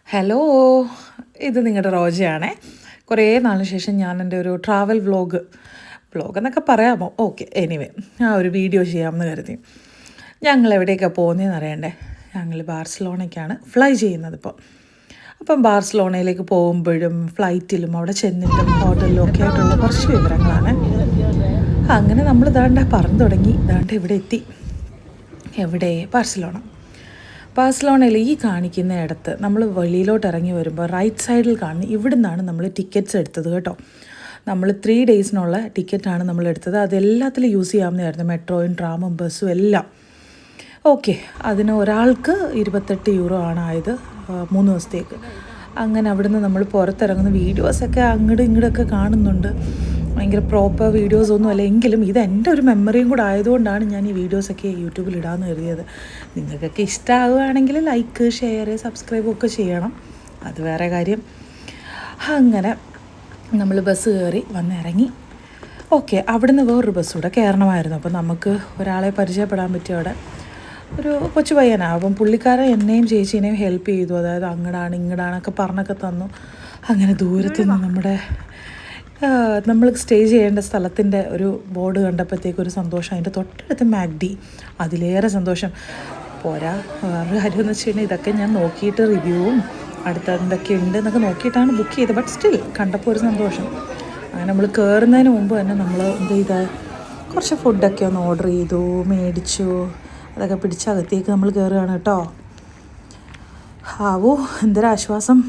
Hello, ഇത് നിങ്ങളുടെ റോജയാണേ. കുറേ നാളിന് ശേഷം ഞാൻ എൻ്റെ ഒരു ട്രാവൽ വ്ലോഗ് എന്നൊക്കെ പറയാമോ? ഓക്കെ, എനിവേ ആ ഒരു വീഡിയോ ചെയ്യാമെന്ന് കരുതി. ഞങ്ങൾ എവിടേക്കാണ് പോകുന്നതെന്ന് അറിയണ്ടേ? ഞങ്ങൾ ബാർസലോണയ്ക്കാണ് ഫ്ലൈ ചെയ്യുന്നത് ഇപ്പോൾ. അപ്പം ബാർസലോണയിലേക്ക് പോകുമ്പോഴും ഫ്ലൈറ്റിലും അവിടെ ചെന്നിട്ടും ഹോട്ടലിലും ഒക്കെ ആയിട്ടുള്ള കുറച്ച് വിവരങ്ങളാണ്. അങ്ങനെ നമ്മൾ പറന്നു തുടങ്ങി, ഇവിടെ എത്തി. എവിടെ? ബാഴ്സലോണയിൽ ഈ കാണിക്കുന്ന ഇടത്ത് നമ്മൾ വെളിയിലോട്ട് ഇറങ്ങി വരുമ്പോൾ റൈറ്റ് സൈഡിൽ കാണുന്ന ഇവിടെ നിന്നാണ് നമ്മൾ ടിക്കറ്റ്സ് എടുത്തത് കേട്ടോ. നമ്മൾ 3 ഡേയ്സിനുള്ള ടിക്കറ്റാണ് നമ്മൾ എടുത്തത്. അതെല്ലാത്തിലും യൂസ് ചെയ്യാവുന്നതായിരുന്നു, മെട്രോയും ട്രാമും ബസ്സും എല്ലാം. ഓക്കെ, അതിന് ഒരാൾക്ക് 28 യൂറോ ആണ് ആയത് 3 ദിവസത്തേക്ക്. അങ്ങനെ അവിടുന്ന് നമ്മൾ പുറത്തിറങ്ങുന്ന വീഡിയോസൊക്കെ അങ്ങോട്ടും ഇങ്ങോട്ടൊക്കെ കാണുന്നുണ്ട്. ഭയങ്കര പ്രോപ്പർ വീഡിയോസൊന്നും അല്ല, എങ്കിലും ഇത് എൻ്റെ ഒരു മെമ്മറിയും കൂടെ ആയതുകൊണ്ടാണ് ഞാൻ ഈ വീഡിയോസൊക്കെ യൂട്യൂബിൽ ഇടാമെന്ന് കരുതിയത്. നിങ്ങൾക്കൊക്കെ ഇഷ്ടമാവുകയാണെങ്കിൽ ലൈക്ക്, ഷെയർ, സബ്സ്ക്രൈബ് ഒക്കെ ചെയ്യണം, അത് വേറെ കാര്യം. അങ്ങനെ നമ്മൾ ബസ് കയറി വന്നിറങ്ങി. ഓക്കെ, അവിടുന്ന് വേറൊരു ബസ് കൂടെ കയറണമായിരുന്നു. അപ്പോൾ നമുക്ക് ഒരാളെ പരിചയപ്പെടാൻ പറ്റിയ അവിടെ ഒരു കൊച്ചു പയ്യനാണ്. അപ്പം പുള്ളിക്കാരൻ എന്നെയും ചേച്ചീനെയും ഹെൽപ്പ് ചെയ്തു. അതായത് അങ്ങടാണ് ഇങ്ങടാണൊക്കെ പറഞ്ഞൊക്കെ തന്നു. അങ്ങനെ ദൂരത്ത് നിന്ന് നമ്മൾ സ്റ്റേ ചെയ്യേണ്ട സ്ഥലത്തിൻ്റെ ഒരു ബോർഡ് കണ്ടപ്പോഴത്തേക്ക് ഒരു സന്തോഷം. അതിൻ്റെ തൊട്ടടുത്ത് മാഗ്ഡി, അതിലേറെ സന്തോഷം. പോരാ, വേറൊരു കാര്യമെന്ന് വെച്ച് കഴിഞ്ഞാൽ ഇതൊക്കെ ഞാൻ നോക്കിയിട്ട് റിവ്യൂവും അടുത്ത എന്തൊക്കെ ഉണ്ട് എന്നൊക്കെ നോക്കിയിട്ടാണ് ബുക്ക് ചെയ്തത്. ബട്ട് സ്റ്റിൽ കണ്ടപ്പോൾ ഒരു സന്തോഷം. അങ്ങനെ നമ്മൾ കയറുന്നതിന് മുമ്പ് തന്നെ നമ്മൾ എന്ത് ചെയ്ത കുറച്ച് ഫുഡൊക്കെ ഒന്ന് ഓർഡർ ചെയ്തു, മേടിച്ചു. അതൊക്കെ പിടിച്ചകത്തേക്ക് നമ്മൾ കയറുകയാണ് കേട്ടോ. ആവോ, എന്തൊരാശ്വാസം.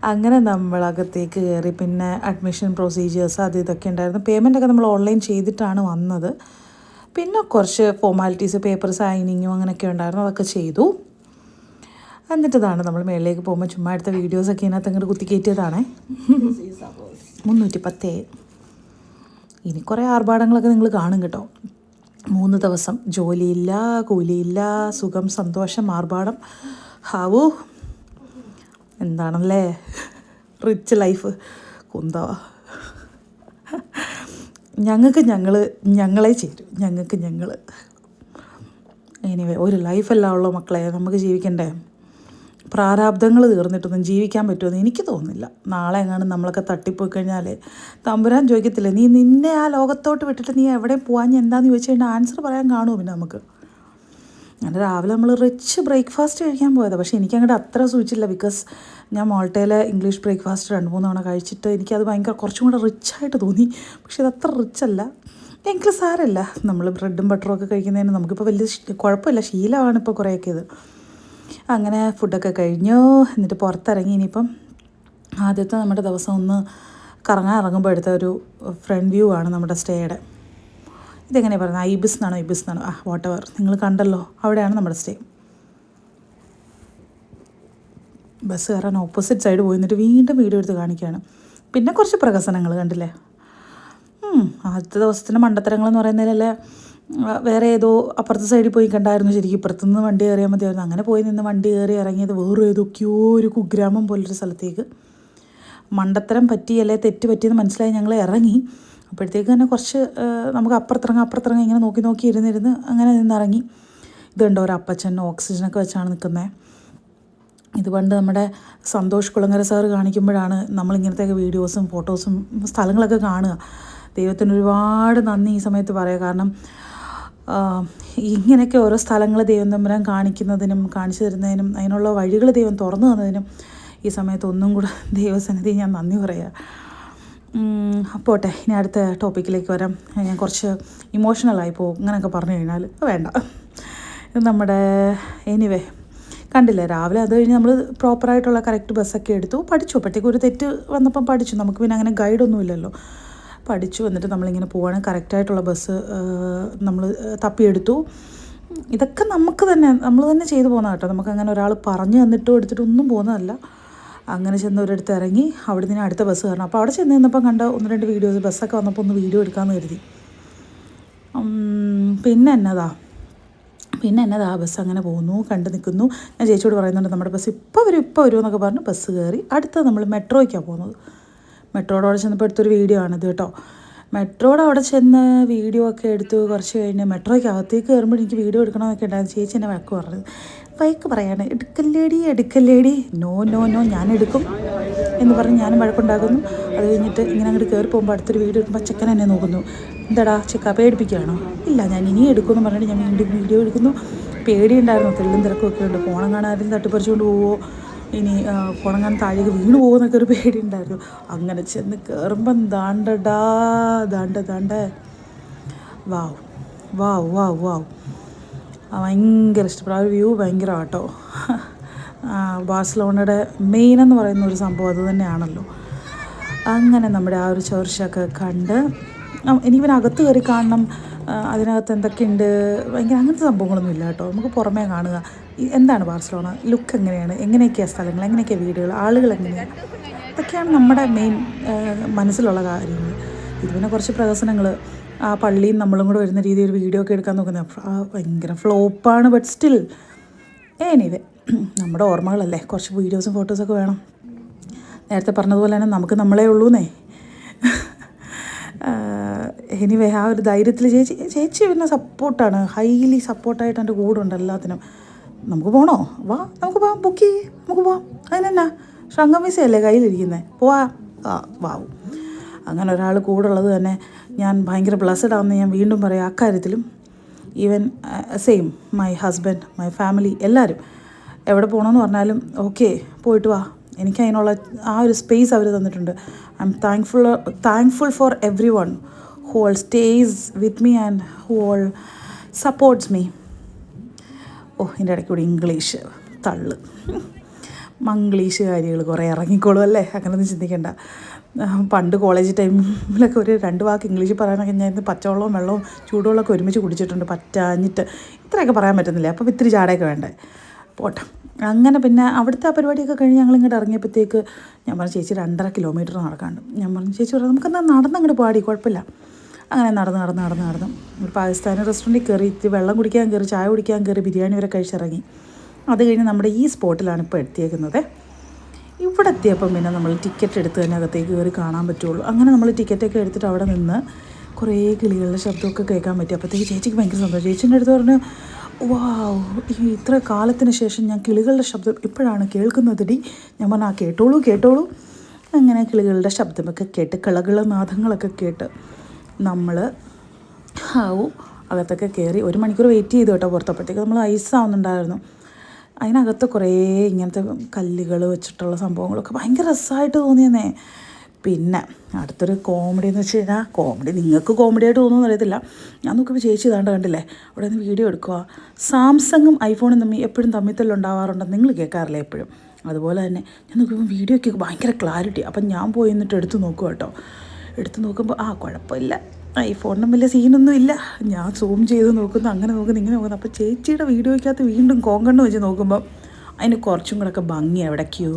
അങ്ങനെ നമ്മൾ അകത്തേക്ക് കയറി. പിന്നെ അഡ്മിഷൻ പ്രൊസീജിയേഴ്സ് അത് ഇതൊക്കെ ഉണ്ടായിരുന്നു. പേയ്മെൻറ്റൊക്കെ നമ്മൾ ഓൺലൈൻ ചെയ്തിട്ടാണ് വന്നത്. പിന്നെ കുറച്ച് ഫോർമാലിറ്റീസ്, പേപ്പർ സൈനിങ്ങും അങ്ങനെയൊക്കെ ഉണ്ടായിരുന്നു, അതൊക്കെ ചെയ്തു. എന്നിട്ടതാണ് നമ്മൾ മേളിലേക്ക് പോകുമ്പോൾ ചുമ്മാ എടുത്ത വീഡിയോസൊക്കെ ഇതിനകത്ത് അങ്ങോട്ട് കുത്തിക്കയറ്റിയതാണ്. 310. ഇനി കുറേ ആർഭാടങ്ങളൊക്കെ നിങ്ങൾ കാണും കേട്ടോ. 3 ദിവസം ജോലിയില്ല, കൂലിയില്ല, സുഖം, സന്തോഷം, ആർഭാടം. ഹാവൂ, എന്താണല്ലേ റിച്ച് ലൈഫ്. കുന്തവാ. ഞങ്ങളെ ചേരും, ഞങ്ങൾ. എനിവേ, ഒരു ലൈഫെല്ലാം ഉള്ളൂ മക്കളെ, നമുക്ക് ജീവിക്കണ്ടേ. പ്രാരാബ്ദങ്ങൾ തീർന്നിട്ടൊന്നും ജീവിക്കാൻ പറ്റുമെന്ന് എനിക്ക് തോന്നുന്നില്ല. നാളെ എങ്ങാനും നമ്മളൊക്കെ തട്ടിപ്പോയി കഴിഞ്ഞാൽ തമ്പുരാൻ ചോദിക്കത്തില്ല, നീ നിന്നെ ആ ലോകത്തോട്ട് വിട്ടിട്ട് നീ എവിടെയും പോകാൻ എന്താണെന്ന് ചോദിച്ചു കഴിഞ്ഞാൽ ആൻസർ പറയാൻ കാണുമോ പിന്നെ നമുക്ക്. അങ്ങനെ രാവിലെ നമ്മൾ റിച്ച് ബ്രേക്ക്ഫാസ്റ്റ് കഴിക്കാൻ പോയതാണ്. പക്ഷേ എനിക്കങ്ങോട്ട് അത്ര സൂചിച്ചില്ല. ബിക്കോസ് ഞാൻ മോൾട്ടയിലെ ഇംഗ്ലീഷ് ബ്രേക്ക്ഫാസ്റ്റ് 2-3 തവണ കഴിച്ചിട്ട് എനിക്കത് ഭയങ്കര കുറച്ചും കൂടെ റിച്ചായിട്ട് തോന്നി. പക്ഷേ ഇതത്ര റിച്ചല്ല. എങ്കിലും സാരമില്ല, നമ്മൾ ബ്രെഡും ബട്ടറും ഒക്കെ കഴിക്കുന്നതിന് നമുക്കിപ്പോൾ വലിയ കുഴപ്പമില്ല, ശീലമാണ് ഇപ്പോൾ കുറേയൊക്കെ ഇത്. അങ്ങനെ ഫുഡൊക്കെ കഴിഞ്ഞു. എന്നിട്ട് പുറത്തിറങ്ങി. ഇനിയിപ്പം ആദ്യത്തെ നമ്മുടെ ദിവസം ഒന്ന് കറങ്ങാൻ ഇറങ്ങുമ്പോൾ എടുത്ത ഒരു ഫ്രണ്ട് വ്യൂ ആണ് നമ്മുടെ സ്റ്റേയുടെ. ഇതെങ്ങനെയാണ് പറയുന്നത്? ഐബിസ് എന്നാണോ വാട്ട് എവർ, നിങ്ങൾ കണ്ടല്ലോ, അവിടെയാണ് നമ്മുടെ സ്റ്റേ. ബസ് കയറാൻ ഓപ്പോസിറ്റ് സൈഡ് പോയി എന്നിട്ട് വീണ്ടും വീഡിയോ എടുത്ത് കാണിക്കുകയാണ്. പിന്നെ കുറച്ച് പ്രഹസനങ്ങൾ കണ്ടില്ലേ. ആദ്യത്തെ ദിവസത്തിൻ്റെ മണ്ടത്തരങ്ങളെന്ന് പറയുന്നതിലല്ലേ വേറെ ഏതോ അപ്പുറത്തെ സൈഡിൽ പോയി കണ്ടായിരുന്നു. ശരിക്കും ഇപ്പുറത്തുനിന്ന് വണ്ടി കയറിയാൽ മതിയായിരുന്നു. അങ്ങനെ പോയി നിന്ന് വണ്ടി കയറി ഇറങ്ങിയത് വേറെ ഏതൊക്കെയോ ഒരു കുഗ്രാമം പോലൊരു സ്ഥലത്തേക്ക്. മണ്ടത്തരം പറ്റിയല്ലേ, തെറ്റ് പറ്റിയെന്ന് മനസ്സിലായി ഞങ്ങൾ ഇറങ്ങി. അപ്പോഴത്തേക്ക് തന്നെ കുറച്ച് നമുക്ക് അപ്പുറത്തിറങ്ങാം ഇങ്ങനെ നോക്കി ഇരുന്നിരുന്ന് അങ്ങനെ നിന്നിറങ്ങി. ഇതുണ്ടോ ഒരു അപ്പച്ചൻ ഓക്സിജനൊക്കെ വെച്ചാണ് നിൽക്കുന്നത്. ഇത് പണ്ട് നമ്മുടെ സന്തോഷ് കുളങ്ങര സാറ് കാണിക്കുമ്പോഴാണ് നമ്മളിങ്ങനത്തെയൊക്കെ വീഡിയോസും ഫോട്ടോസും സ്ഥലങ്ങളൊക്കെ കാണുക. ദൈവത്തിന് ഒരുപാട് നന്ദി ഈ സമയത്ത് പറയുക. കാരണം ഇങ്ങനെയൊക്കെ ഓരോ സ്ഥലങ്ങൾ ദൈവം തമ്പുരാൻ കാണിക്കുന്നതിനും കാണിച്ചു തരുന്നതിനും അതിനുള്ള വഴികൾ ദൈവം തുറന്നു തന്നതിനും ഈ സമയത്ത് ഒന്നും കൂടെ ദൈവസന്നിധി ഞാൻ നന്ദി പറയുക. പോട്ടെ, ഇനി അടുത്ത ടോപ്പിക്കിലേക്ക് വരാം. ഞാൻ കുറച്ച് ഇമോഷണലായി പോകും ഇങ്ങനെയൊക്കെ പറഞ്ഞു കഴിഞ്ഞാൽ. വേണ്ട, ഇത് നമ്മുടെ എനിവേ കണ്ടില്ലേ. രാവിലെ അത് കഴിഞ്ഞ് നമ്മൾ പ്രോപ്പറായിട്ടുള്ള കറക്റ്റ് ബസ്സൊക്കെ എടുത്തു, പഠിച്ചു. അപ്പോഴത്തേക്കും ഒരു തെറ്റ് വന്നപ്പം പഠിച്ചു. നമുക്ക് പിന്നെ അങ്ങനെ ഗൈഡൊന്നും ഇല്ലല്ലോ. പഠിച്ചു. എന്നിട്ട് നമ്മളിങ്ങനെ പോവാണ്. കറക്റ്റായിട്ടുള്ള ബസ് നമ്മൾ തപ്പിയെടുത്തു. ഇതൊക്കെ നമ്മൾ തന്നെ ചെയ്തു പോകുന്ന കേട്ടോ. നമുക്കങ്ങനെ ഒരാൾ പറഞ്ഞു തന്നിട്ടോ എടുത്തിട്ടൊന്നും പോകുന്നതല്ല. അങ്ങനെ ചെന്ന് ഒരിടത്ത് ഇറങ്ങി അവിടെ നിന്ന് അടുത്ത ബസ് കയറണം. അപ്പോൾ അവിടെ ചെന്ന് നിന്നപ്പം കണ്ട 1-2 വീഡിയോസ്, ബസ്സൊക്കെ വന്നപ്പോൾ ഒന്ന് വീഡിയോ എടുക്കാമെന്ന് കരുതി. പിന്നെ എന്നതാ ബസ് അങ്ങനെ പോകുന്നു, കണ്ടു നിൽക്കുന്നു. ഞാൻ ചേച്ചിയോട് പറയുന്നുണ്ട് നമ്മുടെ ബസ് ഇപ്പോൾ വരും എന്നൊക്കെ പറഞ്ഞ് ബസ് കയറി. അടുത്തത് നമ്മൾ മെട്രോയ്ക്കാണ് പോകുന്നത്. മെട്രോയുടെ അവിടെ ചെന്നപ്പോൾ എടുത്തൊരു വീഡിയോ ആണിത് കേട്ടോ. മെട്രോയുടെ അവിടെ ചെന്ന് വീഡിയോ ഒക്കെ എടുത്തു. കുറച്ച് കഴിഞ്ഞ് മെട്രോയ്ക്ക് അകത്തേക്ക് കയറുമ്പോൾ എനിക്ക് വീഡിയോ എടുക്കണമെന്നൊക്കെ ഉണ്ടായിരുന്നു. ചേച്ചി എന്നെ വഴക്ക് പറഞ്ഞത്, വഴക്ക് പറയാണ്, എടുക്കല്ലേടി, നോ നോ നോ ഞാൻ എടുക്കും എന്ന് പറഞ്ഞ് ഞാനും വഴക്കുണ്ടാക്കുന്നു. അത് കഴിഞ്ഞിട്ട് ഇങ്ങനെ അങ്ങോട്ട് കയറി പോകുമ്പോൾ അടുത്തൊരു വീഡിയോ എടുക്കുമ്പോൾ ചെക്കൻ എന്നെ നോക്കുന്നു, എന്താടാ ചെക്ക പേടിപ്പിക്കുകയാണോ? ഇല്ല ഞാൻ ഇനിയും എടുക്കുമെന്ന് പറഞ്ഞിട്ട് ഞാൻ വീണ്ടും വീഡിയോ എടുക്കുന്നു. പേടിയുണ്ടായിരുന്നു, തെള്ളും തിരക്കൊക്കെ ഉണ്ട്, ഫോണം കാണാനും തട്ടിപ്പറിച്ചുകൊണ്ട് പോവോ, ഇനി ഫോണം കാണാൻ താഴേക്ക് വീണ് പോകുമെന്നൊക്കെ ഒരു പേടിയുണ്ടായിരുന്നു. അങ്ങനെ ചെന്ന് കയറുമ്പം ദാണ്ട വാവ് വാവ് വാവ് വാവ് ഭയങ്കര ഇഷ്ടപ്പെട്ടു. ആ ഒരു വ്യൂ ഭയങ്കര കേട്ടോ. ബാഴ്സലോണയുടെ മെയിൻ എന്ന് പറയുന്ന ഒരു സംഭവം അത് തന്നെയാണല്ലോ. അങ്ങനെ നമ്മുടെ ആ ഒരു ചർച്ചൊക്കെ കണ്ട് ഇനി ഇവനകത്ത് കയറി കാണണം, അതിനകത്ത് എന്തൊക്കെയുണ്ട്, ഭയങ്കര അങ്ങനത്തെ സംഭവങ്ങളൊന്നും ഇല്ല കേട്ടോ. നമുക്ക് പുറമേ കാണുക എന്താണ് ബാഴ്സലോണ, ലുക്ക് എങ്ങനെയാണ്, എങ്ങനെയൊക്കെയാണ് സ്ഥലങ്ങൾ, എങ്ങനെയൊക്കെയാണ് വീടുകൾ, ആളുകൾ എങ്ങനെയാണ്, ഇതൊക്കെയാണ് നമ്മുടെ മെയിൻ മനസ്സിലുള്ള കാര്യങ്ങൾ. ഇത് പിന്നെ കുറച്ച് പ്രഹസനങ്ങൾ, ആ പള്ളിയും നമ്മളും കൂടെ വരുന്ന രീതിയിൽ ഒരു വീഡിയോ ഒക്കെ എടുക്കാൻ നോക്കുന്നത് ഭയങ്കര ഫ്ലോപ്പാണ്. ബട്ട് സ്റ്റിൽ എനിവേ നമ്മുടെ ഓർമ്മകളല്ലേ, കുറച്ച് വീഡിയോസും ഫോട്ടോസൊക്കെ വേണം. നേരത്തെ പറഞ്ഞതുപോലെ തന്നെ നമുക്ക് നമ്മളേ ഉള്ളൂന്നേ. എനിവേ ആ ഒരു ധൈര്യത്തിൽ ചേച്ചി പിന്നെ സപ്പോർട്ടാണ്, ഹൈലി സപ്പോർട്ടായിട്ട് എൻ്റെ കൂടെ ഉണ്ട് എല്ലാത്തിനും. നമുക്ക് പോകണോ, വാ നമുക്ക് പോവാം, ബുക്ക് ചെയ്യേ, നമുക്ക് പോവാം, അതിനെന്നാ ശങ്കം വിസയല്ലേ കയ്യിലിരിക്കുന്നത്, പോവാ വാവും. അങ്ങനെ ഒരാൾ കൂടെ ഉള്ളത് തന്നെ ഞാൻ ഭയങ്കര ബ്ലസ്ഡ് ആണെന്ന് ഞാൻ വീണ്ടും പറയാം. അക്കാര്യത്തിലും even same my husband, my family, എല്ലാവരും എവിടെ പോകണമെന്ന് പറഞ്ഞാലും ഓക്കെ പോയിട്ട് വാ, എനിക്ക് അതിനുള്ള ആ ഒരു സ്പേസ് അവർ തന്നിട്ടുണ്ട്. I am thankful for everyone who all stays with me and who all supports me. ഇതിൻ്റെ ഇടയ്ക്ക് കൂടി ഇംഗ്ലീഷ് തള്ളു, മംഗ്ലീഷ് കാര്യങ്ങൾ കുറേ ഇറങ്ങിക്കോളും അല്ലേ, അങ്ങനെയൊന്നും ചിന്തിക്കേണ്ട. പണ്ട് കോളേജ് ടൈമിലൊക്കെ ഒരു 2 വാക്ക് ഇംഗ്ലീഷിൽ പറയാനൊക്കെ ഞാൻ ഇന്ന് പച്ചവെള്ളവും വെള്ളവും ചൂടുവെള്ളമൊക്കെ ഒരുമിച്ച് കുടിച്ചിട്ടുണ്ട്, പറ്റാഞ്ഞിട്ട്. ഇത്രയൊക്കെ പറയാൻ പറ്റുന്നില്ല, അപ്പോൾ ഇത്തിരി ചാടയൊക്കെ വേണ്ടേ, പോട്ടെ. അങ്ങനെ പിന്നെ അവിടുത്തെ ആ പരിപാടിയൊക്കെ കഴിഞ്ഞ് ഞങ്ങൾ ഇങ്ങോട്ട് ഇറങ്ങിയപ്പോഴത്തേക്ക് ഞാൻ പറഞ്ഞു, ചേച്ചി 2.5 കിലോമീറ്റർ നടക്കാണ്ട്. ഞാൻ പറഞ്ഞു, ചേച്ചി പറഞ്ഞു നമുക്കെന്നാൽ നടന്നങ്ങോട്ട് പാടി, കുഴപ്പമില്ല. അങ്ങനെ നടന്ന് ഒരു പാകിസ്ഥാനി റെസ്റ്റോറൻറ്റിൽ കയറി, ഇത്തിരി വെള്ളം കുടിക്കാൻ കയറി, ചായ കുടിക്കാൻ കയറി, ബിരിയാണി വരെ കഴിച്ചിറങ്ങി. അത് കഴിഞ്ഞ് നമ്മുടെ ഈ സ്പോട്ടിലാണ് ഇപ്പോൾ എത്തിയേക്കുന്നത്. ഇവിടെ എത്തിയപ്പം പിന്നെ നമ്മൾ ടിക്കറ്റ് എടുത്ത് തന്നെ അകത്തേക്ക് കയറി കാണാൻ പറ്റുള്ളൂ. അങ്ങനെ നമ്മൾ ടിക്കറ്റൊക്കെ എടുത്തിട്ട് അവിടെ നിന്ന് കുറേ കിളികളുടെ ശബ്ദമൊക്കെ കേൾക്കാൻ പറ്റി. അപ്പോഴത്തേക്ക് ചേച്ചിക്ക് ഭയങ്കര സന്തോഷം. ചേച്ചീൻ്റെ അടുത്ത് പറഞ്ഞു, വാവ്, ഇത്ര കാലത്തിന് ശേഷം ഞാൻ കിളികളുടെ ശബ്ദം ഇപ്പോഴാണ് കേൾക്കുന്നതടി. ഞാൻ പറഞ്ഞു, കേട്ടോളൂ. അങ്ങനെ കിളികളുടെ ശബ്ദമൊക്കെ കേട്ട് കളകളനാദങ്ങളൊക്കെ കേട്ട് നമ്മൾ അകത്തൊക്കെ കയറി 1 മണിക്കൂർ വെയിറ്റ് ചെയ്തു കേട്ടോ. പുറത്തപ്പോഴത്തേക്ക് നമ്മൾ ഐസാവുന്നുണ്ടായിരുന്നു. അതിനകത്ത് കുറേ ഇങ്ങനത്തെ കല്ലുകൾ വെച്ചിട്ടുള്ള സംഭവങ്ങളൊക്കെ ഭയങ്കര രസമായിട്ട് തോന്നിയെന്നേ. പിന്നെ അടുത്തൊരു കോമഡി എന്ന് വെച്ച് കഴിഞ്ഞാൽ, കോമഡി നിങ്ങൾക്ക് കോമഡി ആയിട്ട് തോന്നുമെന്ന് അറിയത്തില്ല. ഞാൻ നോക്കുമ്പോൾ ചേച്ചി ഇതാണ്ട് കണ്ടില്ലേ, അവിടെ നിന്ന് വീഡിയോ എടുക്കുക. സാംസങ്ങും ഐഫോണും എപ്പോഴും തമ്മിൽ നിങ്ങൾ കേൾക്കാറില്ല എപ്പോഴും. അതുപോലെ തന്നെ ഞാൻ നോക്കുമ്പോൾ വീഡിയോയ്ക്ക് ഭയങ്കര ക്ലാരിറ്റി. അപ്പം ഞാൻ പോയി എന്നിട്ട് എടുത്ത് നോക്കുക കേട്ടോ. എടുത്ത് നോക്കുമ്പോൾ കുഴപ്പമില്ല, ഐഫോണിനും വലിയ സീനൊന്നും ഇല്ല. ഞാൻ സൂം ചെയ്ത് നോക്കുന്നു, അങ്ങനെ നോക്കുന്നു, ഇങ്ങനെ നോക്കുന്നു. അപ്പോൾ ചേച്ചിയുടെ വീഡിയോയ്ക്കകത്ത് വീണ്ടും കോങ്കണ്ണ് വെച്ച് നോക്കുമ്പോൾ അതിന് കുറച്ചും കൂടെയൊക്കെ ഭംഗി എവിടേക്കോ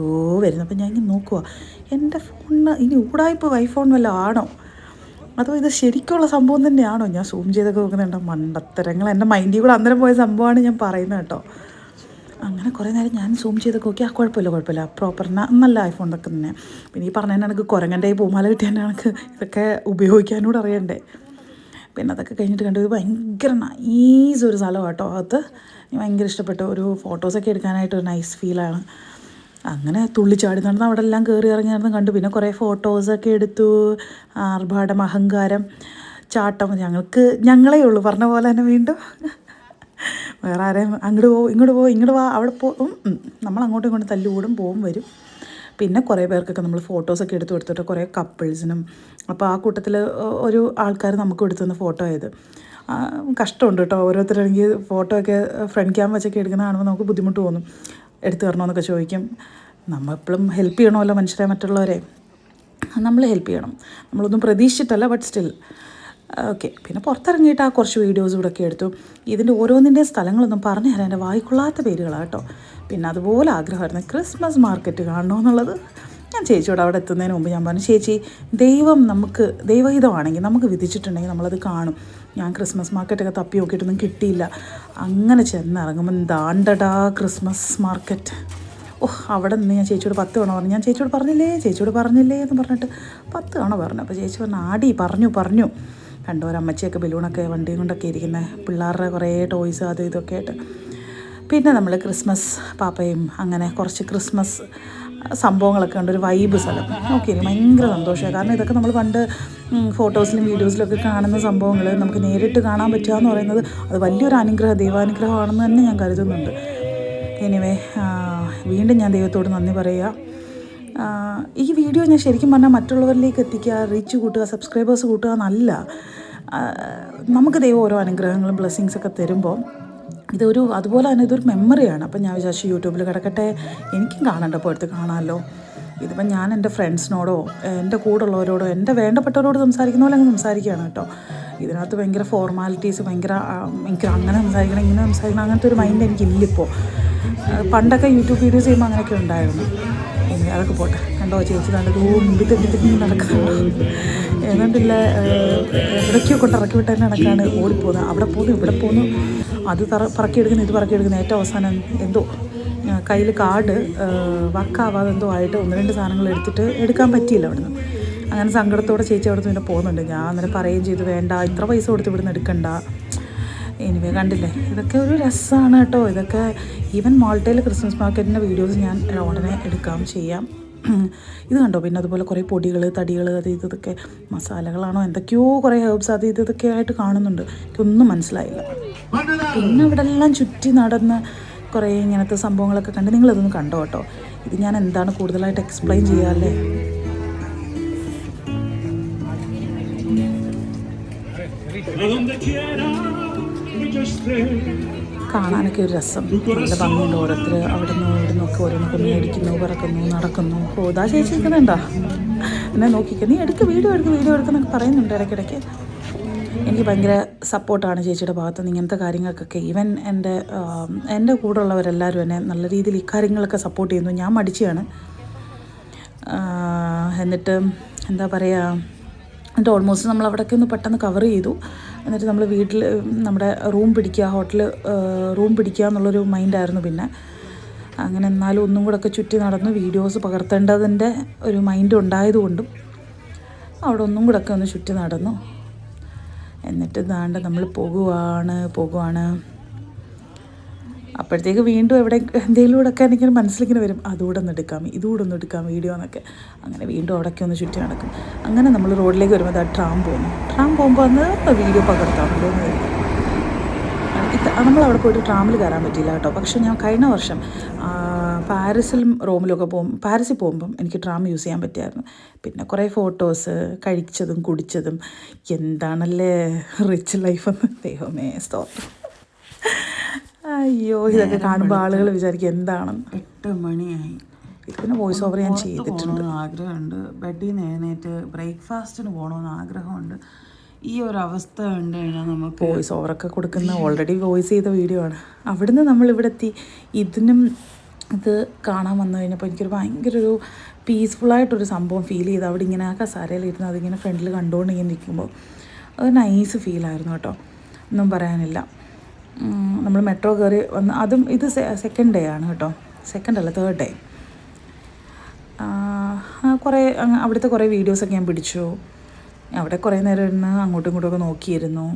വരുന്നു. അപ്പോൾ ഞാൻ ഇങ്ങനെ നോക്കുക, എൻ്റെ ഫോണിന് ഇനി ഊടായിപ്പോൾ ഐഫോൺ വല്ല ആണോ, അതോ ഇത് ശരിക്കുള്ള സംഭവം തന്നെയാണോ? ഞാൻ സൂം ചെയ്തൊക്കെ നോക്കുന്നുണ്ട്. മണ്ടത്തരങ്ങൾ എൻ്റെ മൈൻഡിൽ കൂടെ അന്നേരം പോയ സംഭവമാണ് ഞാൻ പറയുന്നത് കേട്ടോ. അങ്ങനെ കുറേ നേരം ഞാൻ സൂം ചെയ്തൊക്കെ നോക്കി, കുഴപ്പമില്ല, പ്രോപ്പർ നല്ല ഐഫോൺ ഇതൊക്കെ തന്നെ. പിന്നെ ഈ പറഞ്ഞതിന് എനിക്ക് കുരങ്ങൻ്റെ പൂമാല കിട്ടിയതിൻ്റെ എനിക്ക് ഇതൊക്കെ ഉപയോഗിക്കാനൂടെ അറിയണ്ടേ. പിന്നെ അതൊക്കെ കഴിഞ്ഞിട്ട് കണ്ടു, ഇത് ഭയങ്കര നൈസ് ഒരു സ്ഥലം കേട്ടോ. അകത്ത് എനിക്ക് ഭയങ്കര ഇഷ്ടപ്പെട്ടു. ഒരു ഫോട്ടോസൊക്കെ എടുക്കാനായിട്ട് ഒരു നൈസ് ഫീലാണ്. അങ്ങനെ തുള്ളിച്ചാടി നടന്ന് അവിടെ എല്ലാം കയറി ഇറങ്ങി നടന്ന് കണ്ടു. പിന്നെ കുറേ ഫോട്ടോസൊക്കെ എടുത്തു. ആർഭാടം, അഹങ്കാരം, ചാട്ടം, ഞങ്ങളേ ഉള്ളൂ പറഞ്ഞ പോലെ തന്നെ. വീണ്ടും വേറെ ആരെയും ഇങ്ങോട്ട് വാ അവിടെ നമ്മൾ അങ്ങോട്ടും ഇങ്ങോട്ടും തല്ലുകൂടും, പോവും വരും. പിന്നെ കുറേ പേർക്കൊക്കെ നമ്മൾ ഫോട്ടോസൊക്കെ എടുത്ത് കൊടുത്തിട്ട്, കുറേ കപ്പിൾസിനും. അപ്പോൾ ആ കൂട്ടത്തിൽ ഒരു ആൾക്കാർ നമുക്ക് എടുത്തുന്ന ഫോട്ടോ ആയത്. കഷ്ടമുണ്ട് കേട്ടോ, ഓരോരുത്തരാണെങ്കിൽ ഫോട്ടോ ഒക്കെ ഫ്രണ്ട് ക്യാം വെച്ചൊക്കെ എടുക്കുന്ന കാണുമ്പോൾ നമുക്ക് ബുദ്ധിമുട്ട് തോന്നും. എടുത്തു തരണമെന്നൊക്കെ ചോദിക്കും. നമ്മളെപ്പോഴും ഹെൽപ്പ് ചെയ്യണമല്ലോ മനുഷ്യരെ, മറ്റുള്ളവരെ നമ്മൾ ഹെൽപ്പ് ചെയ്യണം. നമ്മളൊന്നും പ്രതീക്ഷിച്ചിട്ടല്ല, ബട്ട് സ്റ്റിൽ ഓക്കെ. പിന്നെ പുറത്തിറങ്ങിയിട്ട് കുറച്ച് വീഡിയോസ് ഇവിടെ ഒക്കെ എടുത്തു. ഇതിൻ്റെ ഓരോന്നിൻ്റെയും സ്ഥലങ്ങളൊന്നും പറഞ്ഞു തരാൻ എൻ്റെ വായിക്കൊള്ളാത്ത പേരുകളാണ് കേട്ടോ. പിന്നെ അതുപോലെ ആഗ്രഹമായിരുന്നു ക്രിസ്മസ് മാർക്കറ്റ് കാണണമെന്നുള്ളത്. ഞാൻ ചേച്ചിയോട് അവിടെ എത്തുന്നതിന് മുമ്പ് ഞാൻ പറഞ്ഞു, ചേച്ചി ദൈവഹിതമാണെങ്കിൽ നമുക്ക് വിധിച്ചിട്ടുണ്ടെങ്കിൽ നമ്മളത് കാണും. ഞാൻ ക്രിസ്മസ് മാർക്കറ്റൊക്കെ തപ്പി നോക്കിയിട്ടൊന്നും കിട്ടിയില്ല. അങ്ങനെ ചെന്നിറങ്ങുമ്പോൾ ദാണ്ടടാ ക്രിസ്മസ് മാർക്കറ്റ്. അവിടെ നിന്ന് ഞാൻ ചേച്ചിയോട് 10 തവണ പറഞ്ഞു. ഞാൻ ചേച്ചിയോട് പറഞ്ഞില്ലേ എന്ന് പറഞ്ഞിട്ട് 10 തവണ പറഞ്ഞു. അപ്പോൾ ചേച്ചി പറഞ്ഞു, ആടി പറഞ്ഞു. കണ്ടോ ഒരമ്മച്ചിയൊക്കെ ബലൂണൊക്കെ വണ്ടിയും കൊണ്ടൊക്കെ ഇരിക്കുന്നത്, പിള്ളേരുടെ കുറേ ടോയ്സ് അത് ഇതൊക്കെ ആയിട്ട്. പിന്നെ നമ്മൾ ക്രിസ്മസ് പാപ്പയും അങ്ങനെ കുറച്ച് ക്രിസ്മസ് സംഭവങ്ങളൊക്കെ ഉണ്ട്, ഒരു വൈബ് സ്ഥലം. ഓക്കെ, ഇനി ഭയങ്കര സന്തോഷമാണ്. കാരണം ഇതൊക്കെ നമ്മൾ പണ്ട് ഫോട്ടോസിലും വീഡിയോസിലൊക്കെ കാണുന്ന സംഭവങ്ങൾ നമുക്ക് നേരിട്ട് കാണാൻ പറ്റുക എന്ന് പറയുന്നത് അത് വലിയൊരു അനുഗ്രഹം, ദൈവാനുഗ്രഹമാണെന്ന് തന്നെ ഞാൻ കരുതുന്നുണ്ട്. എനിവേ, വീണ്ടും ഞാൻ ദൈവത്തോട് നന്ദി പറയുക. ഈ വീഡിയോ ഞാൻ ശരിക്കും പറഞ്ഞാൽ മറ്റുള്ളവരിലേക്ക് എത്തിക്കുക, റീച്ച് കൂട്ടുക, സബ്സ്ക്രൈബേഴ്സ് കൂട്ടുക എന്നല്ല. നമുക്ക് ദൈവം ഓരോ അനുഗ്രഹങ്ങളും ബ്ലെസ്സിങ്സൊക്കെ തരുമ്പോൾ അതുപോലെ തന്നെ ഇതൊരു മെമ്മറിയാണ്. അപ്പം ഞാൻ വിചാരിച്ചു യൂട്യൂബിൽ കിടക്കട്ടെ, എനിക്കും കാണണ്ടപ്പോൾ എടുത്ത് കാണാമല്ലോ. ഇതിപ്പം ഞാൻ എൻ്റെ ഫ്രണ്ട്സിനോടോ എൻ്റെ കൂടെയുള്ളവരോടോ എൻ്റെ വേണ്ടപ്പെട്ടവരോട് സംസാരിക്കുന്ന പോലെ അങ്ങ് സംസാരിക്കുകയാണ് കേട്ടോ. ഇതിനകത്ത് ഭയങ്കര ഫോർമാലിറ്റീസ്, എനിക്ക് അങ്ങനെ സംസാരിക്കണം ഇങ്ങനെ സംസാരിക്കണം അങ്ങനത്തെ ഒരു മൈൻഡ് എനിക്കില്ലിപ്പോൾ. പണ്ടൊക്കെ യൂട്യൂബ് വീഡിയോസ് ചെയ്യുമ്പോൾ അങ്ങനെയൊക്കെ ഉണ്ടായിരുന്നു. ഇനി അതൊക്കെ പോട്ടെ. കണ്ടോ ചേച്ചി കണ്ടത് മുമ്പിൽ തെറ്റി നടക്കുന്നുണ്ട്. ഏതാണ്ടില്ല എവിടേക്കോ കൊണ്ട് ഇറക്കി വിട്ടതിൻ്റെ കണക്കാണ് ഓടിപ്പോകുന്നത്. അവിടെ പോകുന്നു ഇവിടെ പോകുന്നു, അത് പറക്കിയെടുക്കുന്നു ഇത് പറക്കിയെടുക്കുന്നു. ഏറ്റവും അവസാനം എന്തോ കയ്യിൽ കാർഡ് വർക്കാവാതെ എന്തോ ആയിട്ട് 1-2 സാധനങ്ങൾ എടുക്കാൻ പറ്റിയില്ല അവിടുന്ന്. അങ്ങനെ സങ്കടത്തോടെ ചേച്ചി അവിടെ നിന്ന് പോകുന്നുണ്ട്. ഞാൻ അന്നേരം പറയുകയും ചെയ്തു, വേണ്ട ഇത്ര പൈസ കൊടുത്ത് ഇവിടുന്ന് എടുക്കണ്ട. എനിവേ, കണ്ടില്ലേ, ഇതൊക്കെ ഒരു രസമാണ് കേട്ടോ. ഇതൊക്കെ ഈവൻ മാൾട്ടയിലെ ക്രിസ്മസ് മാർക്കറ്റിൻ്റെ വീഡിയോസ് ഞാൻ ഉടനെ ചെയ്യാം. ഇത് കണ്ടോ, പിന്നെ അതുപോലെ കുറേ പൊടികൾ, തടികൾ, അത് ഇതൊക്കെ മസാലകളാണോ എന്തൊക്കെയോ കുറേ ഹെർബ്സ് അത് ഇതൊക്കെ ആയിട്ട് കാണുന്നുണ്ട്. എനിക്കൊന്നും മനസ്സിലായില്ല. പിന്നെ ഇവിടെ എല്ലാം ചുറ്റി നടന്ന് കുറേ ഇങ്ങനത്തെ സംഭവങ്ങളൊക്കെ കണ്ട് നിങ്ങളതൊന്ന് കണ്ടോ കേട്ടോ. ഇത് ഞാൻ എന്താണ് കൂടുതലായിട്ട് എക്സ്പ്ലെയിൻ ചെയ്യാമല്ലേ. കാണാനൊക്കെ ഒരു രസം, നല്ല ഭംഗിയുണ്ട്. ഓരോരുത്തർ അവിടെ നിന്ന് ഇവിടെ നിന്നൊക്കെ ഓരോന്നൊക്കെ മേടിക്കുന്നു, പറക്കുന്നു, നടക്കുന്നു. ഇതാ ചേച്ചി നിൽക്കുന്നുണ്ടോ, എന്നെ നോക്കിക്കുക, നീ വീഡിയോ എടുക്കുന്നൊക്കെ പറയുന്നുണ്ട് ഇടയ്ക്കിടയ്ക്ക്. എനിക്ക് ഭയങ്കര സപ്പോർട്ടാണ് ചേച്ചിയുടെ ഭാഗത്തുനിന്ന് ഇങ്ങനത്തെ കാര്യങ്ങൾക്കൊക്കെ. ഈവൻ എൻ്റെ കൂടെ ഉള്ളവരെല്ലാവരും എന്നെ നല്ല രീതിയിൽ ഇക്കാര്യങ്ങളൊക്കെ സപ്പോർട്ട് ചെയ്യുന്നു. ഞാൻ മടിച്ചാണ്. എന്നിട്ട് എന്താ പറയുക, എന്നിട്ട് ഓൾമോസ്റ്റ് നമ്മൾ അവിടെയൊക്കെ ഒന്ന് പെട്ടെന്ന് കവർ ചെയ്തു. എന്നിട്ട് നമ്മൾ വീട്ടിൽ നമ്മുടെ ഹോട്ടൽ റൂം പിടിക്കുക എന്നുള്ളൊരു മൈൻഡായിരുന്നു. പിന്നെ അങ്ങനെ എന്നാലും ഒന്നും കൂടെ ഒക്കെ ചുറ്റി നടന്ന് വീഡിയോസ് പകർത്തേണ്ടതിൻ്റെ ഒരു മൈൻഡ് ഉണ്ടായതുകൊണ്ടും അവിടെ ഒന്നും കൂടെ ഒക്കെ ഒന്ന് ചുറ്റി നടന്നു. എന്നിട്ട് ദാണ്ട് നമ്മൾ പോകുവാണ്. അപ്പോഴത്തേക്ക് വീണ്ടും എന്തെങ്കിലും ഒക്കെ എനിക്കൊരു മനസ്സിലിങ്ങനെ വരും, അതുകൂടെ ഒന്ന് എടുക്കാം വീഡിയോ എന്നൊക്കെ. അങ്ങനെ വീണ്ടും അവിടേക്ക് ഒന്ന് ചുറ്റി നടക്കും. അങ്ങനെ നമ്മൾ റോഡിലേക്ക് വരുമ്പോൾ ട്രാം പോകുമ്പോൾ അന്ന് വീഡിയോ പകർത്താമല്ലോ എന്ന് വരും. നമ്മളവിടെ പോയിട്ട് ട്രാമിൽ കയറാൻ പറ്റിയില്ല കേട്ടോ. പക്ഷേ ഞാൻ കഴിഞ്ഞ വർഷം പാരീസിൽ പോകുമ്പം എനിക്ക് ട്രാം യൂസ് ചെയ്യാൻ പറ്റിയായിരുന്നു. പിന്നെ കുറേ ഫോട്ടോസ്, കഴിച്ചതും കുടിച്ചതും, എന്താണല്ലേ റിച്ച് ലൈഫെന്ന്. ദൈവമേ സ്തോത്രം. അയ്യോ, ഇതൊക്കെ കാണുമ്പോൾ ആളുകൾ വിചാരിക്കും എന്താണെന്ന്. 8 മണിയായി. ഇതിന് വോയിസ് ഓവർ ഞാൻ ചെയ്തിട്ടുണ്ട്. ആഗ്രഹമുണ്ട്, ബെഡിൽ നിന്ന് എഴുന്നേറ്റ് ബ്രേക്ക്ഫാസ്റ്റിന് പോകണമെന്ന് ആഗ്രഹമുണ്ട്. ഈ ഒരു അവസ്ഥ കണ്ടു കഴിഞ്ഞാൽ നമുക്ക് വോയിസ് ഓവറൊക്കെ കൊടുക്കുന്ന ഓൾറെഡി വോയിസ് ചെയ്ത വീഡിയോ ആണ്. അവിടുന്ന് നമ്മളിവിടെ എത്തി. ഇത് കാണാൻ വന്നു കഴിഞ്ഞപ്പോൾ എനിക്കൊരു ഭയങ്കര ഒരു പീസ്ഫുള്ളായിട്ടൊരു സംഭവം ഫീൽ ചെയ്ത്. അവിടെ ഇങ്ങനെ കസാരയിലിരുന്ന് അതിങ്ങനെ ഫ്രണ്ടിൽ കണ്ടുകൊണ്ട് ഇങ്ങനെ ഇരിക്കുമ്പോൾ അത് നൈസ് ഫീലായിരുന്നു കേട്ടോ, ഒന്നും പറയാനില്ല. നമ്മൾ മെട്രോ കയറി വന്ന് ഇത് സെക്കൻഡ് ഡേ ആണ് കേട്ടോ, തേർഡ് ഡേ. അവിടുത്തെ കുറേ വീഡിയോസൊക്കെ ഞാൻ പിടിച്ചു. അവിടെ കുറേ നേരം ഇരുന്ന് അങ്ങോട്ടും ഇങ്ങോട്ടുമൊക്കെ നോക്കിയിരുന്നു.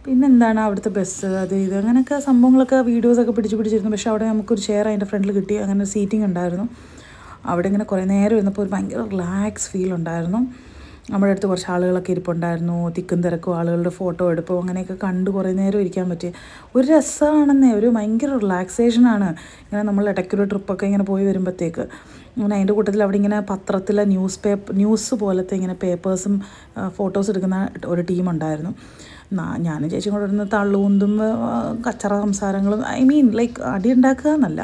പിന്നെന്താണ് അവിടുത്തെ ബസ്, അത് ഇത് അങ്ങനെയൊക്കെ സംഭവങ്ങളൊക്കെ വീഡിയോസൊക്കെ പിടിച്ചിരുന്നു. പക്ഷേ അവിടെ നമുക്കൊരു ചെയർ അതിൻ്റെ ഫ്രണ്ടിൽ കിട്ടി. അങ്ങനെ ഒരു സീറ്റിംഗ് ഉണ്ടായിരുന്നു. അവിടെ ഇങ്ങനെ കുറേ നേരം ഇരുന്നപ്പോൾ ഒരു ഭയങ്കര റിലാക്സ് ഫീൽ ഉണ്ടായിരുന്നു. നമ്മുടെ അടുത്ത് കുറച്ച് ആളുകളൊക്കെ ഇരിപ്പുണ്ടായിരുന്നു. തിക്കും തിരക്കും, ആളുകളുടെ ഫോട്ടോ എടുപ്പും അങ്ങനെയൊക്കെ കണ്ട് കുറേ നേരം ഇരിക്കാൻ പറ്റി. ഒരു രസമാണെന്നേ, ഒരു ഭയങ്കര റിലാക്സേഷനാണ്. ഇങ്ങനെ നമ്മൾ ഇടയ്ക്കൊരു ട്രിപ്പൊക്കെ ഇങ്ങനെ പോയി വരുമ്പോഴത്തേക്ക് അങ്ങനെ അതിൻ്റെ കൂട്ടത്തിൽ അവിടെ ഇങ്ങനെ പത്രത്തിലെ ന്യൂസ് പോലത്തെ ഇങ്ങനെ പേപ്പേഴ്സും ഫോട്ടോസ് എടുക്കുന്ന ഒരു ടീമുണ്ടായിരുന്നു. ഞാനും ചേച്ചിയും കൂടെ ഇരുന്ന് തള്ളുകൊണ്ടും കച്ചറ സംസാരങ്ങളും, ലൈക്ക് അടി ഉണ്ടാക്കുക എന്നല്ല,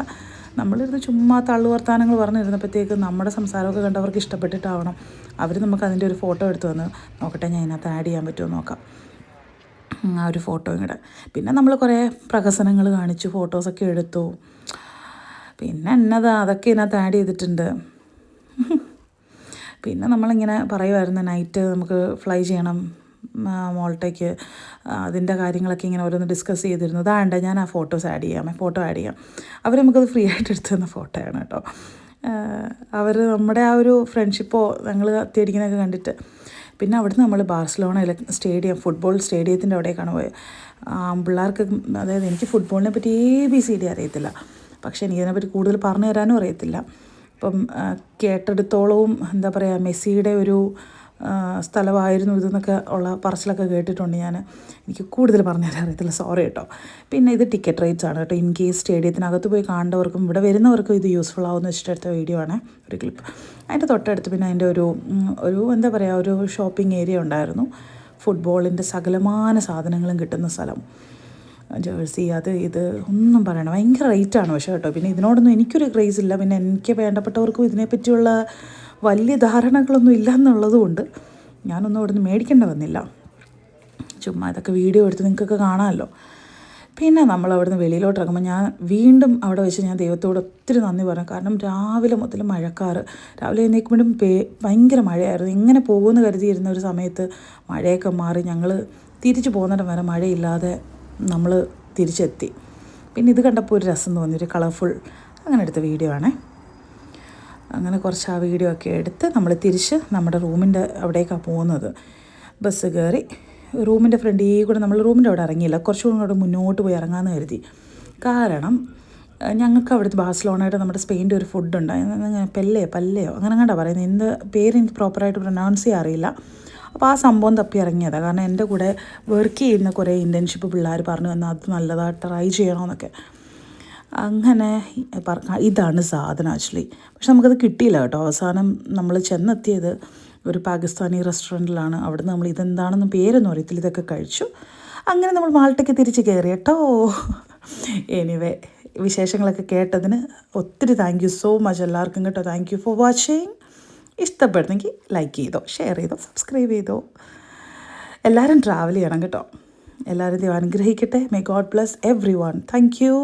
നമ്മളിരുന്ന് ചുമ്മാ തള്ളുവർത്താനങ്ങൾ പറഞ്ഞിരുന്നപ്പോഴത്തേക്ക് നമ്മുടെ സംസാരമൊക്കെ കണ്ടവർക്ക് ഇഷ്ടപ്പെട്ടിട്ടാവണം അവർ നമുക്ക് അതിൻ്റെ ഒരു ഫോട്ടോ എടുത്ത് വന്ന് നോക്കട്ടെ, ഞാൻ ഇതിനകത്ത് ആഡ് ചെയ്യാൻ പറ്റുമോ നോക്കാം, ആ ഒരു ഫോട്ടോയും കൂടെ. പിന്നെ നമ്മൾ കുറേ പ്രഹസനങ്ങൾ കാണിച്ചു, ഫോട്ടോസൊക്കെ എടുത്തു. പിന്നെ അതൊക്കെ ഇതിനകത്ത് ആഡ് ചെയ്തിട്ടുണ്ട്. പിന്നെ നമ്മളിങ്ങനെ പറയുമായിരുന്നു നൈറ്റ് നമുക്ക് ഫ്ലൈ ചെയ്യണം മോൾട്ടയ്ക്ക്, അതിൻ്റെ കാര്യങ്ങളൊക്കെ ഇങ്ങനെ ഓരോന്ന് ഡിസ്കസ് ചെയ്തിരുന്നു. അതാണ്ട് ഞാൻ ആ ഫോട്ടോ ആഡ് ചെയ്യാം. അവർ നമുക്കത് ഫ്രീ ആയിട്ട് എടുത്തു തന്ന ഫോട്ടോയാണ് കേട്ടോ. അവർ നമ്മുടെ ആ ഒരു ഫ്രണ്ട്ഷിപ്പോ ഞങ്ങൾ അത്തിയടിക്കുന്നതൊക്കെ കണ്ടിട്ട്. പിന്നെ അവിടുന്ന് നമ്മൾ ബാർസലോണയിലെ ഫുട്ബോൾ സ്റ്റേഡിയത്തിൻ്റെ അവിടേക്കാണ് പോയത്. പിള്ളേർക്ക്, അതായത് എനിക്ക് ഫുട്ബോളിനെ പറ്റി ABCD അറിയത്തില്ല, പക്ഷേ എനിക്കതിനെപ്പറ്റി കൂടുതൽ പറഞ്ഞു തരാനും അറിയത്തില്ല. അപ്പം കേട്ടെടുത്തോളവും എന്താ പറയുക, മെസ്സിയുടെ ഒരു സ്ഥലമായിരുന്നു ഇതെന്നൊക്കെ ഉള്ള പറച്ചിലൊക്കെ കേട്ടിട്ടുണ്ട് ഞാൻ. എനിക്ക് കൂടുതൽ പറഞ്ഞു തരാൻ അറിയത്തില്ല, സോറി കേട്ടോ. പിന്നെ ഇത് ടിക്കറ്റ് റേറ്റ്സ് ആണ് കേട്ടോ. ഇൻ കേസ് സ്റ്റേഡിയത്തിനകത്ത് പോയി കാണേണ്ടവർക്കും ഇവിടെ വരുന്നവർക്കും ഇത് യൂസ്ഫുൾ ആവുമെന്ന് വെച്ചിട്ടെടുത്ത വീഡിയോ ആണ് ഒരു ക്ലിപ്പ്. അതിൻ്റെ തൊട്ടടുത്ത് പിന്നെ അതിൻ്റെ ഒരു എന്താ പറയുക, ഒരു ഷോപ്പിംഗ് ഏരിയ ഉണ്ടായിരുന്നു. ഫുട്ബോളിൻ്റെ സകലമാന സാധനങ്ങളും കിട്ടുന്ന സ്ഥലം, ജേഴ്സി അത് ഇത് ഒന്നും പറയണം, ഭയങ്കര റേറ്റാണ് പക്ഷേ കേട്ടോ. പിന്നെ ഇതിനോടൊന്നും എനിക്കൊരു ക്രേസ് ഇല്ല, പിന്നെ എനിക്ക് വേണ്ടപ്പെട്ടവർക്കും ഇതിനെപ്പറ്റിയുള്ള വലിയ ധാരണകളൊന്നും ഇല്ല എന്നുള്ളതുകൊണ്ട് ഞാനൊന്നും അവിടെ നിന്ന് മേടിക്കേണ്ട വന്നില്ല. ചുമ്മാ ഇതൊക്കെ വീഡിയോ എടുത്ത് നിങ്ങൾക്കൊക്കെ കാണാമല്ലോ. പിന്നെ നമ്മൾ അവിടെ നിന്ന് വെളിയിലോട്ട് ഇറങ്ങുമ്പോൾ ഞാൻ വീണ്ടും അവിടെ വെച്ച് ഞാൻ ദൈവത്തോട് ഒത്തിരി നന്ദി പറഞ്ഞു. കാരണം രാവിലെ മുതൽ മഴക്കാറ്, രാവിലെ എഴുന്നേൽക്കുമ്പോഴും ഭയങ്കര മഴയായിരുന്നു. ഇങ്ങനെ പോകുമെന്ന് കരുതിയിരുന്ന ഒരു സമയത്ത് മഴയൊക്കെ മാറി ഞങ്ങൾ തിരിച്ചു പോകുന്നിടം വരെ മഴയില്ലാതെ നമ്മൾ തിരിച്ചെത്തി. പിന്നെ ഇത് കണ്ടപ്പോൾ ഒരു രസം തോന്നി, ഒരു കളർഫുൾ അങ്ങനെ എടുത്ത വീഡിയോ ആണേ. അങ്ങനെ കുറച്ച് ആ വീഡിയോ ഒക്കെ എടുത്ത് നമ്മൾ തിരിച്ച് നമ്മുടെ റൂമിൻ്റെ അവിടേക്കാണ് പോകുന്നത്. ബസ് കയറി റൂമിൻ്റെ ഫ്രണ്ടിൽ കൂടെ, നമ്മൾ റൂമിൻ്റെ അവിടെ ഇറങ്ങിയില്ല, കുറച്ചുകൂടെ കൂടെ മുന്നോട്ട് പോയി ഇറങ്ങാമെന്ന് കരുതി. കാരണം ഞങ്ങൾക്ക് അവിടുത്തെ ബാഴ്സലോണയുടെ നമ്മുടെ സ്പെയിൻ്റെ ഒരു ഫുഡ് ഉണ്ടായിരുന്നു, പല്ലയോ അങ്ങനെ കണ്ടാ പറയുന്നത്, എന്ത് പേര് എനിക്ക് പ്രോപ്പറായിട്ട് പ്രൊനൗൺസ് ചെയ്യാൻ അറിയില്ല. അപ്പോൾ ആ സംഭവം തപ്പി ഇറങ്ങിയതാണ്. കാരണം എൻ്റെ കൂടെ വർക്ക് ചെയ്യുന്ന കുറേ ഇൻറ്റേൺഷിപ്പ് പിള്ളേർ പറഞ്ഞു തന്നാൽ അത് നല്ലതായിട്ട് ട്രൈ ചെയ്യണമെന്നൊക്കെ. അങ്ങനെ ഇതാണ് സാധനം ആക്ച്വലി. പക്ഷെ നമുക്കത് കിട്ടിയില്ല കേട്ടോ. അവസാനം നമ്മൾ ചെന്നെത്തിയത് ഒരു പാകിസ്ഥാനി റെസ്റ്റോറൻറ്റിലാണ്. അവിടുന്ന് നമ്മൾ ഇതെന്താണെന്ന് പേരൊന്നും അറിയത്തില്ല, ഇതൊക്കെ കഴിച്ചു. അങ്ങനെ നമ്മൾ മാൾട്ടയ്ക്ക് തിരിച്ച് കയറി കേട്ടോ. എനിവേ, വിശേഷങ്ങളൊക്കെ കേട്ടതിന് ഒത്തിരി താങ്ക് യു സോ മച്ച് എല്ലാവർക്കും കേട്ടോ. Thank you for watching. ഇഷ്ടപ്പെടുന്നെങ്കിൽ ലൈക്ക് ചെയ്തോ, ഷെയർ ചെയ്തോ, സബ്സ്ക്രൈബ് ചെയ്തോ. എല്ലാവരും ട്രാവൽ ചെയ്യണം കേട്ടോ. എല്ലാവരും ദൈവം അനുഗ്രഹിക്കട്ടെ. May God bless everyone. Thank U.